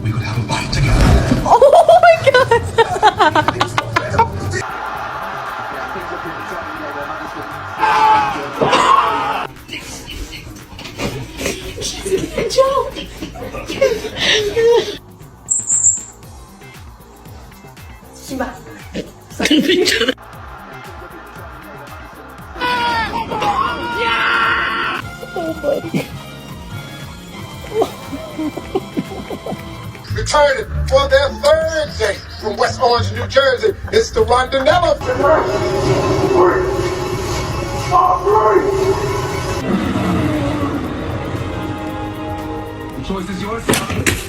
We could have a bite together. Oh my god! Returning for their third day from West Orange, New Jersey. It's the Rondinella. The choice is yours.